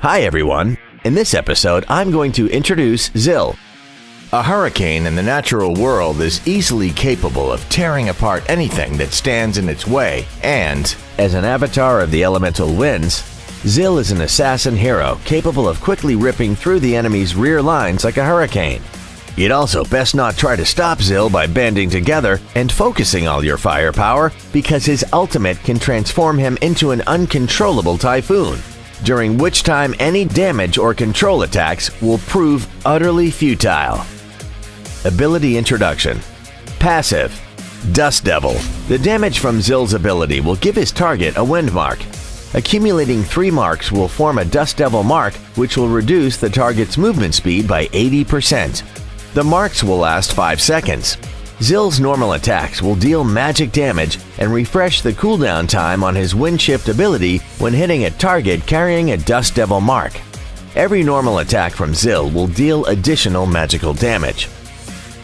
Hi everyone! In this episode, I'm going to introduce ZILL. A hurricane in the natural world is easily capable of tearing apart anything that stands in its way, and, as an avatar of the elemental winds, ZILL is an assassin hero capable of quickly ripping through the enemy's rear lines like a hurricane. You'd also best not try to stop ZILL by banding together and focusing all your firepower, because his ultimate can transform him into an uncontrollable typhoon, during which time any damage or control attacks will prove utterly futile. Ability Introduction. Passive. Dust Devil. The damage from ZILL's ability will give his target a wind mark. Accumulating 3 marks will form a Dust Devil mark, which will reduce the target's movement speed by 80%. The marks will last 5 seconds. ZILL's normal attacks will deal magic damage and refresh the cooldown time on his Wind Shift ability when hitting a target carrying a Dust Devil mark. Every normal attack from ZILL will deal additional magical damage.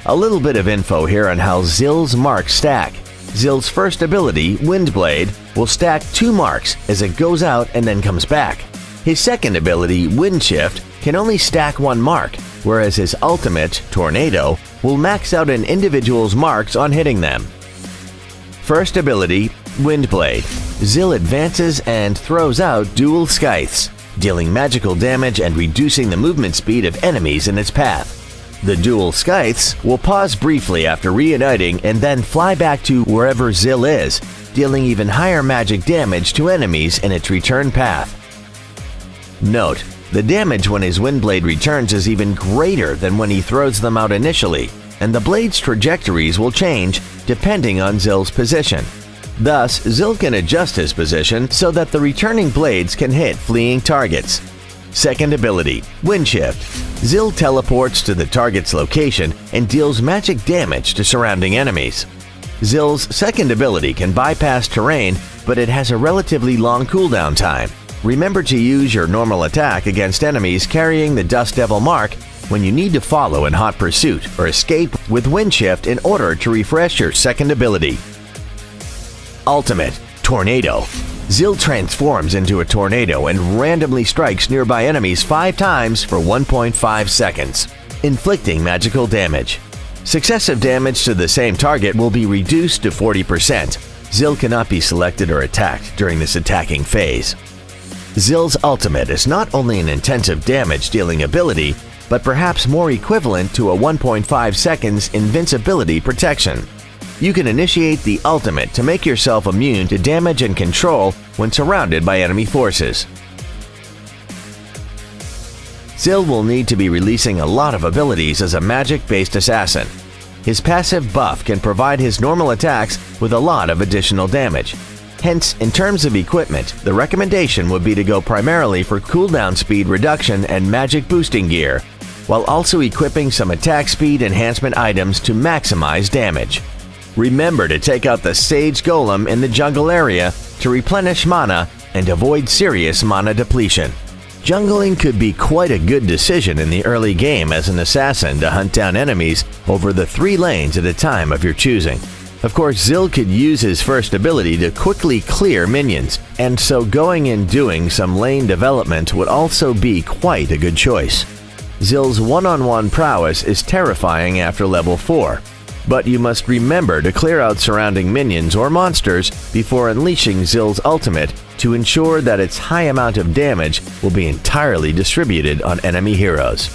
A little bit of info here on how ZILL's marks stack. ZILL's first ability, Windblade, will stack 2 marks as it goes out and then comes back. His second ability, Wind Shift, can only stack 1 mark, whereas his ultimate, Tornado, will max out an individual's marks on hitting them. First ability, Windblade. ZILL advances and throws out dual scythes, dealing magical damage and reducing the movement speed of enemies in its path. The dual scythes will pause briefly after reuniting and then fly back to wherever ZILL is, dealing even higher magic damage to enemies in its return path. Note: the damage when his Windblade returns is even greater than when he throws them out initially, and the blade's trajectories will change depending on ZILL's position. Thus, ZILL can adjust his position so that the returning blades can hit fleeing targets. Second ability, Wind Shift. ZILL teleports to the target's location and deals magic damage to surrounding enemies. ZILL's second ability can bypass terrain, but it has a relatively long cooldown time. Remember to use your normal attack against enemies carrying the Dust Devil mark when you need to follow in hot pursuit or escape with Wind Shift in order to refresh your second ability. Ultimate, Tornado. ZILL transforms into a tornado and randomly strikes nearby enemies 5 times for 1.5 seconds, inflicting magical damage. Successive damage to the same target will be reduced to 40%. ZILL cannot be selected or attacked during this attacking phase. ZILL's ultimate is not only an intensive damage-dealing ability, but perhaps more equivalent to a 1.5 seconds invincibility protection. You can initiate the ultimate to make yourself immune to damage and control when surrounded by enemy forces. ZILL will need to be releasing a lot of abilities as a magic-based assassin. His passive buff can provide his normal attacks with a lot of additional damage. Hence, in terms of equipment, the recommendation would be to go primarily for cooldown speed reduction and magic boosting gear, while also equipping some attack speed enhancement items to maximize damage. Remember to take out the Sage Golem in the jungle area to replenish mana and avoid serious mana depletion. Jungling could be quite a good decision in the early game as an assassin to hunt down enemies over the 3 lanes at a time of your choosing. Of course, ZILL could use his first ability to quickly clear minions, and so going and doing some lane development would also be quite a good choice. ZILL's one-on-one prowess is terrifying after level 4, but you must remember to clear out surrounding minions or monsters before unleashing ZILL's ultimate to ensure that its high amount of damage will be entirely distributed on enemy heroes.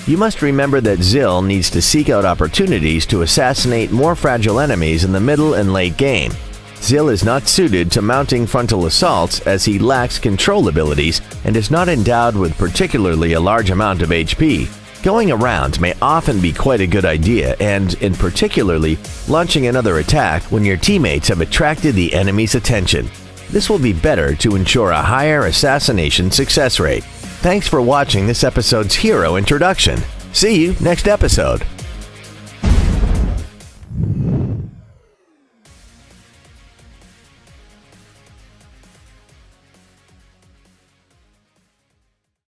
You must remember that ZILL needs to seek out opportunities to assassinate more fragile enemies in the middle and late game. ZILL is not suited to mounting frontal assaults as he lacks control abilities and is not endowed with particularly a large amount of HP. Going around may often be quite a good idea, and, in particularly, launching another attack when your teammates have attracted the enemy's attention. This will be better to ensure a higher assassination success rate. Thanks for watching this episode's hero introduction. See you next episode.